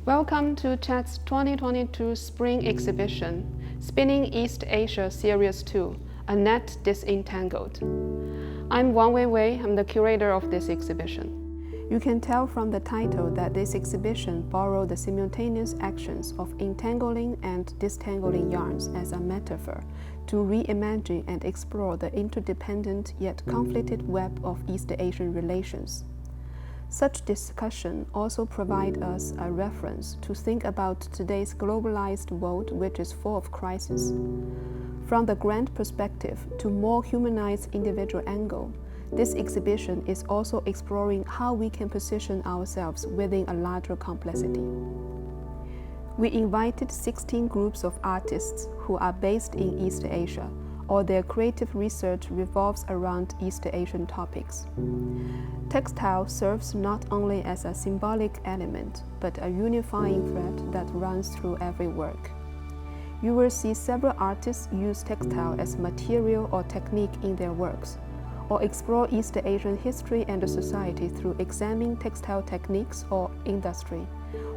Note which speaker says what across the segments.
Speaker 1: Welcome to CHAT's 2022 Spring Exhibition, Spinning East Asia Series 2, A Net Disentangled. I'm Wang Weiwei, I'm the curator of this exhibition. You can tell from the title that this exhibition borrowed the simultaneous actions of entangling and disentangling yarns as a metaphor to reimagine and explore the interdependent yet conflicted web of East Asian relations. Such discussion also provides us a reference to think about today's globalized world, which is full of crises. From the grand perspective to more humanized individual angle, this exhibition is also exploring how we can position ourselves within a larger complexity. We invited 16 groups of artists who are based in East Asia, or their creative research revolves around East Asian topics. Textile serves not only as a symbolic element, but a unifying thread that runs through every work. You will see several artists use textile as material or technique in their works, or explore East Asian history and society through examining textile techniques or industry,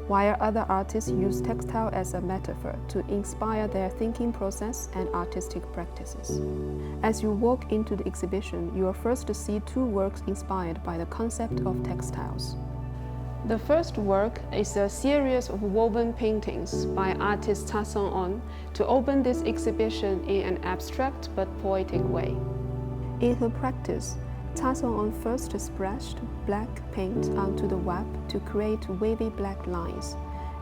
Speaker 1: while other artists use textile as a metaphor to inspire their thinking process and artistic practices. As you walk into the exhibition, you will first see two works inspired by the concept of textiles. The first work is a series of woven paintings by artist Ta Song-on to open this exhibition in an abstract but poetic way. In her practice, Ta Song-on first splashed black paint onto the web to create wavy black lines,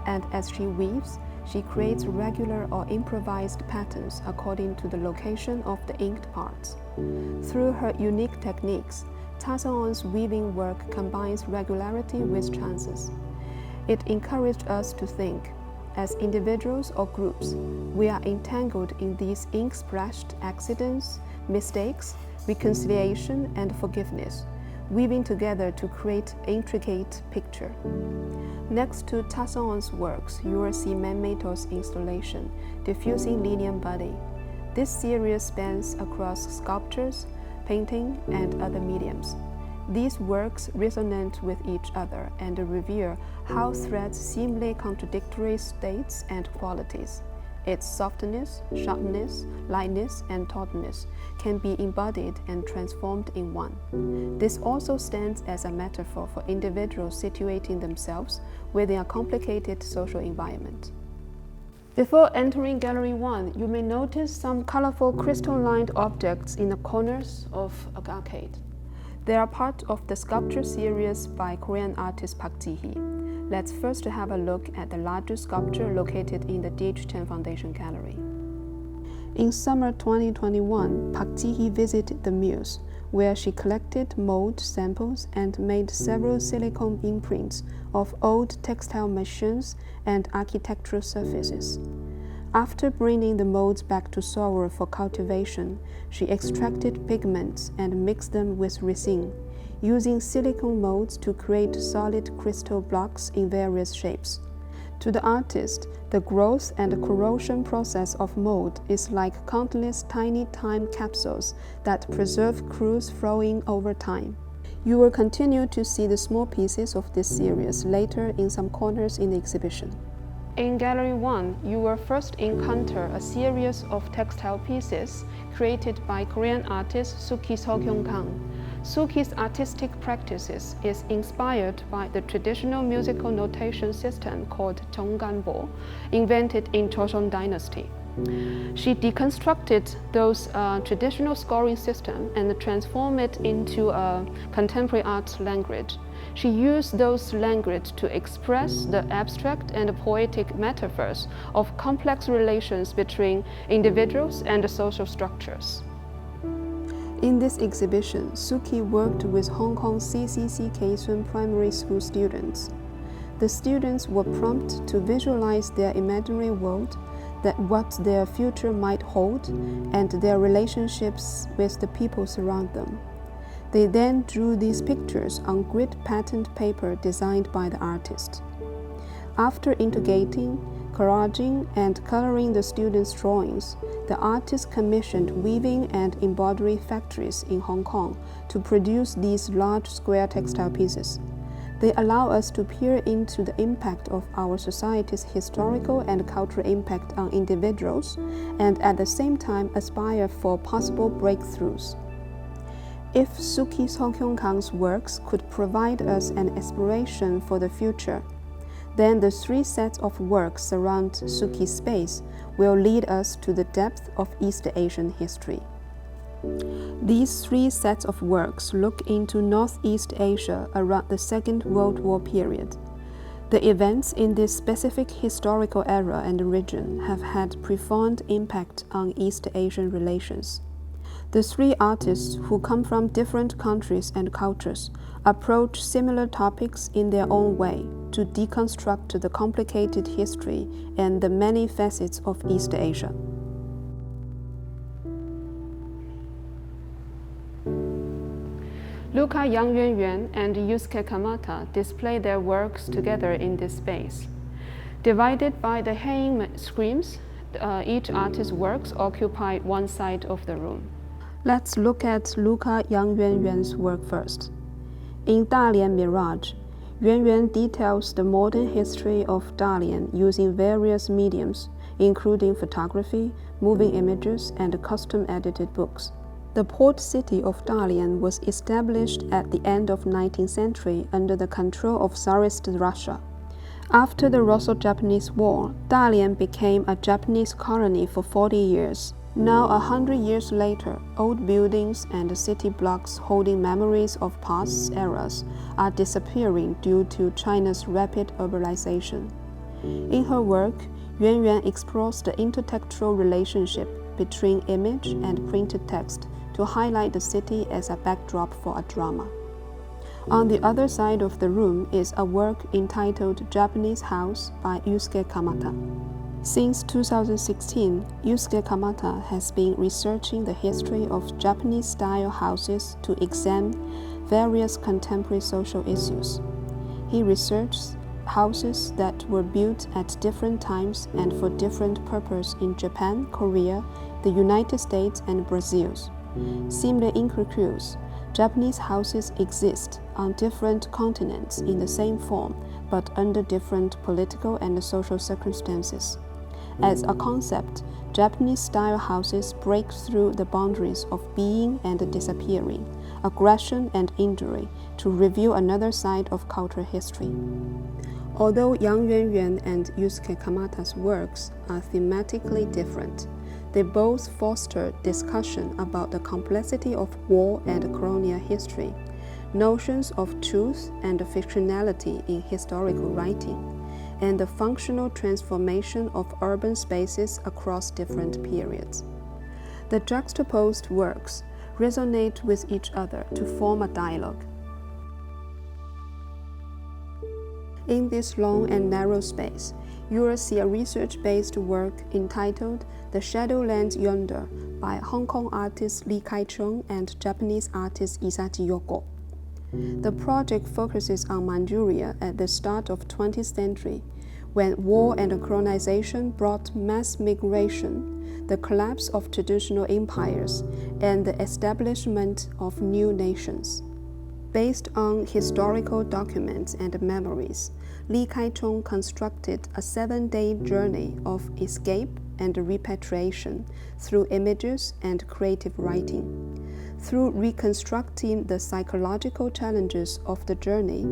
Speaker 1: and as she weaves, she creates regular or improvised patterns according to the location of the inked parts. Through her unique techniques, Ta Song-on's weaving work combines regularity with chances. It encouraged us to think, as individuals or groups, we are entangled in these ink-splashed accidents, mistakes, reconciliation, and forgiveness, weaving together to create an intricate picture. Next to Ta Song-on's works, you will see Man-Meito's installation, Diffusing Linear Body. This series spans across sculptures, painting, and other mediums. These works resonate with each other and reveal how threads seemingly contradictory states and qualities. Its softness, sharpness, lightness, and tautness can be embodied and transformed in one. This also stands as a metaphor for individuals situating themselves within a complicated social environment. Before entering Gallery 1, you may notice some colorful crystal-lined objects in the corners of an arcade. They are part of the sculpture series by Korean artist Park Ji-hee. Let's first have a look at the larger sculpture located in the D.H. Chen Foundation Gallery. In summer 2021, Park Ji-hee visited the Muse, where she collected mold samples and made several silicone imprints of old textile machines and architectural surfaces. After bringing the molds back to soil for cultivation, she extracted pigments and mixed them with resin, using silicone molds to create solid crystal blocks in various shapes. To the artist, the growth and corrosion process of mold is like countless tiny time capsules that preserve clues flowing over time. You will continue to see the small pieces of this series later in some corners in the exhibition. In Gallery 1, you will first encounter a series of textile pieces created by Korean artist Suki Seokhyung-kang. Suki's artistic practices is inspired by the traditional musical notation system called 정간보, invented in Joseon Dynasty. She deconstructed those traditional scoring systems and transformed it into a contemporary art language. She used those language to express the abstract and poetic metaphors of complex relations between individuals and social structures. In this exhibition, Suki worked with Hong Kong CCC Kaesун primary school students. The students were prompted to visualize their imaginary world, that what their future might hold, and their relationships with the people surround them. They then drew these pictures on grid patterned paper designed by the artist. After integrating, collaging, and coloring the students' drawings, the artist commissioned weaving and embroidery factories in Hong Kong to produce these large square textile pieces. They allow us to peer into the impact of our society's historical and cultural impact on individuals, and at the same time aspire for possible breakthroughs. If Suki Sokyonkang's works could provide us an inspiration for the future, then the three sets of works around Suki's space will lead us to the depth of East Asian history. These three sets of works look into Northeast Asia around the Second World War period. The events in this specific historical era and region have had profound impact on East Asian relations. The three artists, who come from different countries and cultures, approach similar topics in their own way to deconstruct the complicated history and the many facets of East Asia. Luca Yang Yuanyuan and Yusuke Kamata display their works together in this space. Divided by the hanging screens, each artist's works occupy one side of the room. Let's look at Luca Yang Yuanyuan's work first. In Dalian Mirage, Yuanyuan details the modern history of Dalian using various mediums, including photography, moving images, and custom-edited books. The port city of Dalian was established at the end of 19th century under the control of Tsarist Russia. After the Russo-Japanese War, Dalian became a Japanese colony for 40 years. Now, 100 years later, old buildings and city blocks holding memories of past eras are disappearing due to China's rapid urbanization. In her work, Yuanyuan explores the intertextual relationship between image and printed text to highlight the city as a backdrop for a drama. On the other side of the room is a work entitled Japanese House by Yusuke Kamata. Since 2016, Yusuke Kamata has been researching the history of Japanese-style houses to examine various contemporary social issues. He researches houses that were built at different times and for different purposes in Japan, Korea, the United States, and Brazil. Similar incursions, Japanese houses exist on different continents in the same form, but under different political and social circumstances. As a concept, Japanese-style houses break through the boundaries of being and disappearing, aggression and injury, to reveal another side of cultural history. Although Yang Yuanyuan and Yusuke Kamata's works are thematically different, they both foster discussion about the complexity of war and colonial history, notions of truth and fictionality in historical writing, and the functional transformation of urban spaces across different periods. The juxtaposed works resonate with each other to form a dialogue. In this long and narrow space, you will see a research-based work entitled The Shadowlands Yonder by Hong Kong artist Li Kai-chung and Japanese artist Isachi Yoko. The project focuses on Manchuria at the start of 20th century, when war and colonization brought mass migration, the collapse of traditional empires, and the establishment of new nations. Based on historical documents and memories, Li Kai-chung constructed a 7-day journey of escape and repatriation through images and creative writing. Through reconstructing the psychological challenges of the journey,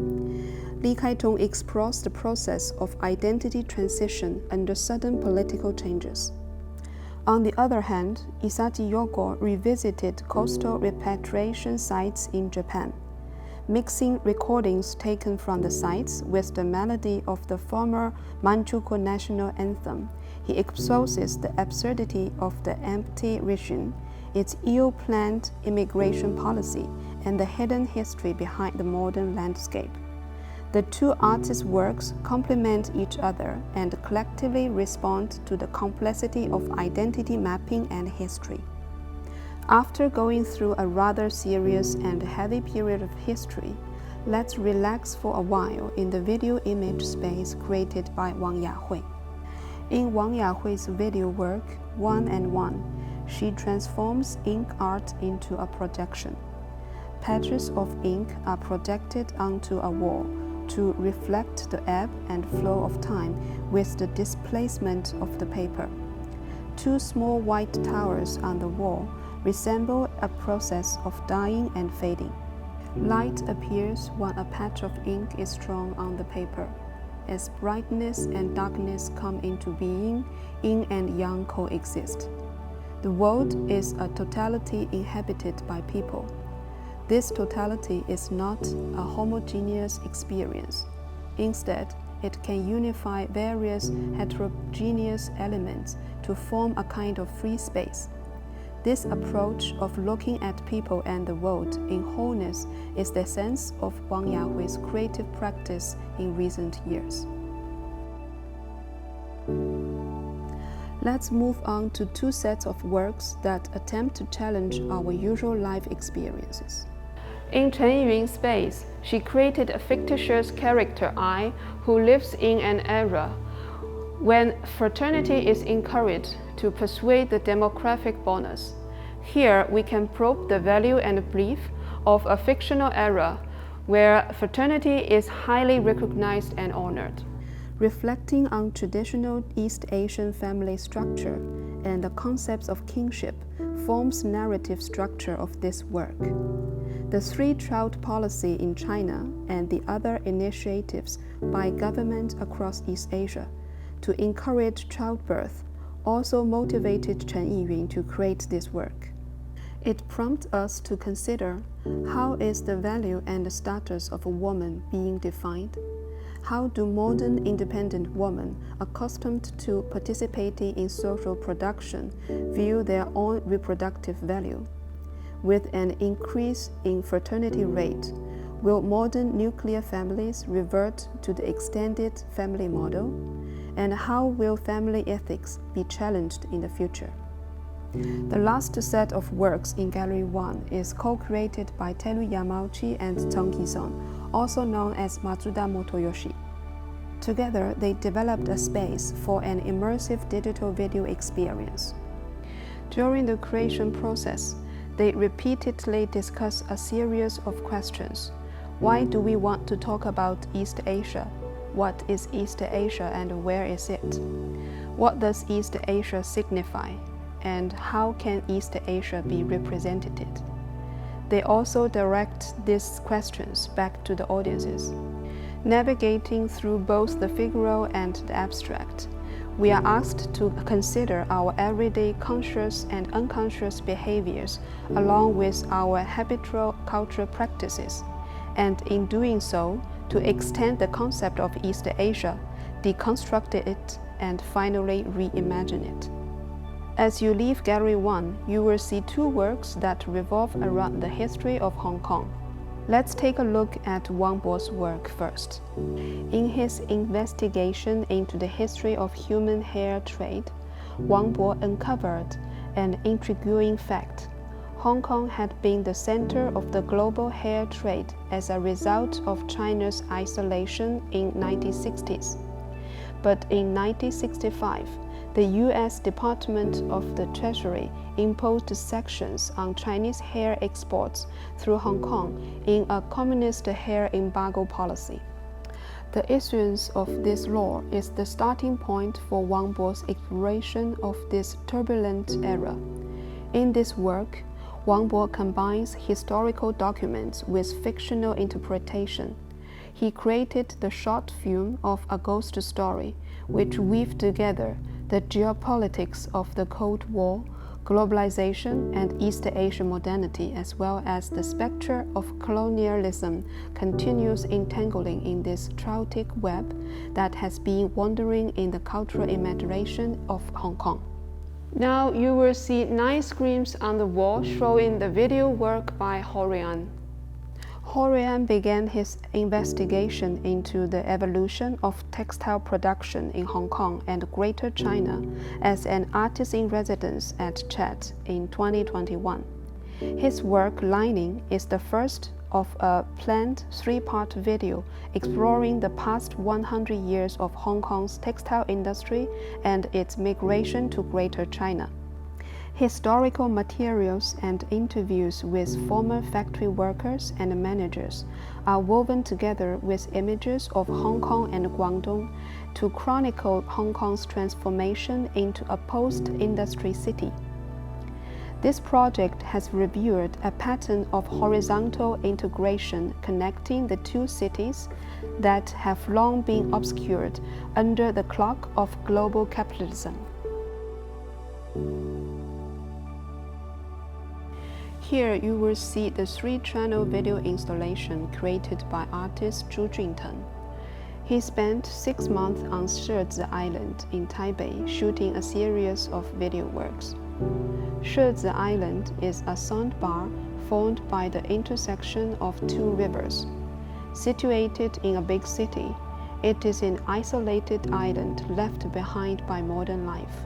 Speaker 1: Li Kai-chung explores the process of identity transition under sudden political changes. On the other hand, Isachi Yoko revisited coastal repatriation sites in Japan. Mixing recordings taken from the sites with the melody of the former Manchukuo national anthem, he exposes the absurdity of the empty regime, its ill-planned immigration policy, and the hidden history behind the modern landscape. The two artists' works complement each other and collectively respond to the complexity of identity mapping and history. After going through a rather serious and heavy period of history, let's relax for a while in the video image space created by Wang Yahui. In Wang Yahui's video work, 1 and 1, she transforms ink art into a projection. Patches of ink are projected onto a wall, to reflect the ebb and flow of time with the displacement of the paper. Two small white towers on the wall resemble a process of dying and fading. Light appears when a patch of ink is drawn on the paper. As brightness and darkness come into being, yin and yang coexist. The world is a totality inhabited by people. This totality is not a homogeneous experience. Instead, it can unify various heterogeneous elements to form a kind of free space. This approach of looking at people and the world in wholeness is the sense of Wang Weiwei's creative practice in recent years. Let's move on to two sets of works that attempt to challenge our usual life experiences. In Chen Yun's space, she created a fictitious character I who lives in an era when fraternity is encouraged to persuade the demographic bonus. Here we can probe the value and belief of a fictional era where fraternity is highly recognized and honored. Reflecting on traditional East Asian family structure and the concepts of kinship forms narrative structure of this work. The three-child policy in China and the other initiatives by government across East Asia to encourage childbirth also motivated Chen Yiyun to create this work. It prompts us to consider how is the value and the status of a woman being defined? How do modern independent women accustomed to participating in social production view their own reproductive value? With an increase in fertility rate, will modern nuclear families revert to the extended family model? And how will family ethics be challenged in the future? The last set of works in Gallery 1 is co-created by Teru Yamauchi and Tong Ki-son, also known as Matsuda Motoyoshi. Together, they developed a space for an immersive digital video experience. During the creation process, they repeatedly discuss a series of questions. Why do we want to talk about East Asia? What is East Asia and where is it? What does East Asia signify? And how can East Asia be represented? They also direct these questions back to the audiences. Navigating through both the figural and the abstract, we are asked to consider our everyday conscious and unconscious behaviors along with our habitual cultural practices, and in doing so, to extend the concept of East Asia, deconstruct it, and finally reimagine it. As you leave Gallery 1, you will see two works that revolve around the history of Hong Kong. Let's take a look at Wang Bo's work first. In his investigation into the history of human hair trade, Wang Bo uncovered an intriguing fact. Hong Kong had been the center of the global hair trade as a result of China's isolation in 1960s. But in 1965, the U.S. Department of the Treasury imposed sanctions on Chinese hair exports through Hong Kong in a communist hair embargo policy. The issuance of this law is the starting point for Wang Bo's exploration of this turbulent era. In this work, Wang Bo combines historical documents with fictional interpretation. He created the short film of A Ghost Story, which weave together the geopolitics of the Cold War, globalization, and East Asian modernity, as well as the spectre of colonialism, continues entangling in this chaotic web that has been wandering in the cultural imagination of Hong Kong. Now you will see 9 screens on the wall showing the video work by Horian. Horian began his investigation into the evolution of textile production in Hong Kong and Greater China as an artist in residence at CHAT in 2021. His work Lining is the first of a planned 3-part video exploring the past 100 years of Hong Kong's textile industry and its migration to Greater China. Historical materials and interviews with former factory workers and managers are woven together with images of Hong Kong and Guangdong to chronicle Hong Kong's transformation into a post-industry city. This project has revealed a pattern of horizontal integration connecting the two cities that have long been obscured under the cloak of global capitalism. Here you will see the 3-channel video installation created by artist Zhu Junteng. He spent 6 months on Sheze Island in Taipei shooting a series of video works. Sheze Island is a sandbar formed by the intersection of 2 rivers. Situated in a big city, it is an isolated island left behind by modern life.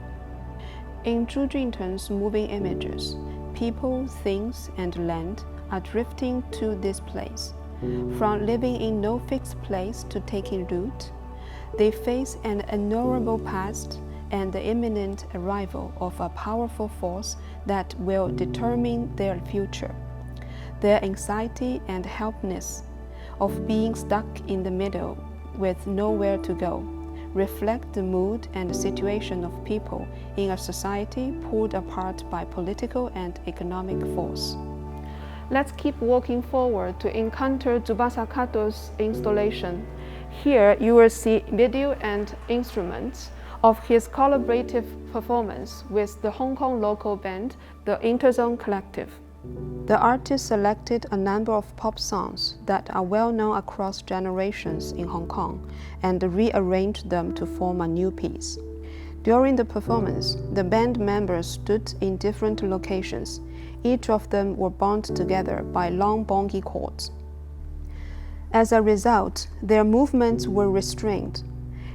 Speaker 1: In Zhu Junteng's moving images, people, things, and land are drifting to this place. From living in no fixed place to taking root, they face an unknowable past and the imminent arrival of a powerful force that will determine their future. Their anxiety and helplessness of being stuck in the middle with nowhere to go reflect the mood and situation of people in a society pulled apart by political and economic force. Let's keep walking forward to encounter Tsubasa Kato's installation. Here you will see video and instruments of his collaborative performance with the Hong Kong local band, the Interzone Collective. The artist selected a number of pop songs that are well known across generations in Hong Kong and rearranged them to form a new piece. During the performance, the band members stood in different locations. Each of them were bound together by long bongi cords. As a result, their movements were restrained.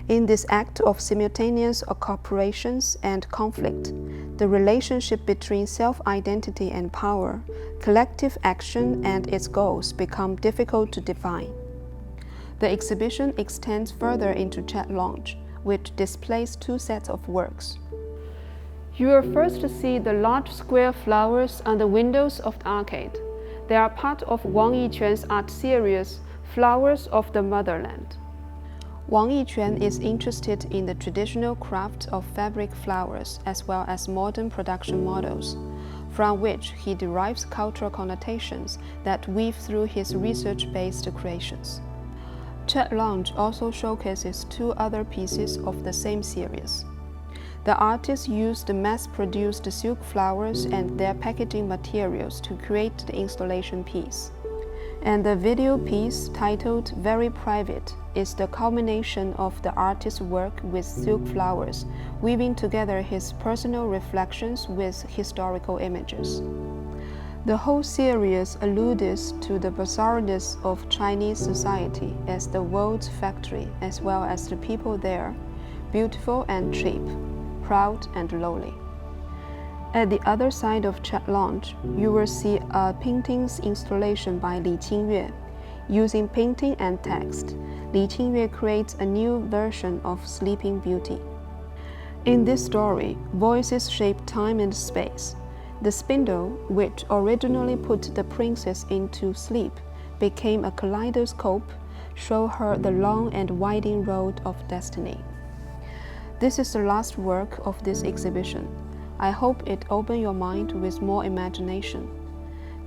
Speaker 1: In this act of simultaneous cooperations and conflict, the relationship between self-identity and power, collective action and its goals become difficult to define. The exhibition extends further into CHAT Lounge, which displays 2 sets of works. You will first see the large square flowers on the windows of the arcade. They are part of Wang Yiquan's art series, Flowers of the Motherland. Wang Yiquan is interested in the traditional craft of fabric flowers as well as modern production models, from which he derives cultural connotations that weave through his research-based creations. CHAT Lounge also showcases 2 other pieces of the same series. The artist used mass-produced silk flowers and their packaging materials to create the installation piece. And the video piece, titled Very Private, is the culmination of the artist's work with silk flowers, weaving together his personal reflections with historical images. The whole series alludes to the bizarreness of Chinese society as the world's factory, as well as the people there, beautiful and cheap, proud and lowly. At the other side of CHAT Lounge, you will see a paintings installation by Li Qingyue. Using painting and text, Li Qingyue creates a new version of Sleeping Beauty. In this story, voices shape time and space. The spindle, which originally put the princess into sleep, became a kaleidoscope, showing her the long and winding road of destiny. This is the last work of this exhibition. I hope it opened your mind with more imagination.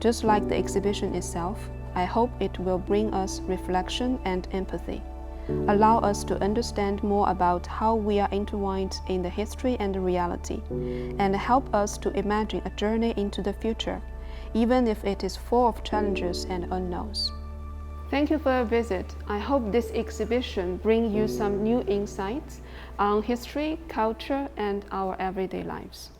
Speaker 1: Just like the exhibition itself, I hope it will bring us reflection and empathy, allow us to understand more about how we are intertwined in the history and the reality, and help us to imagine a journey into the future, even if it is full of challenges and unknowns. Thank you for your visit. I hope this exhibition brings you some new insights on history, culture, and our everyday lives.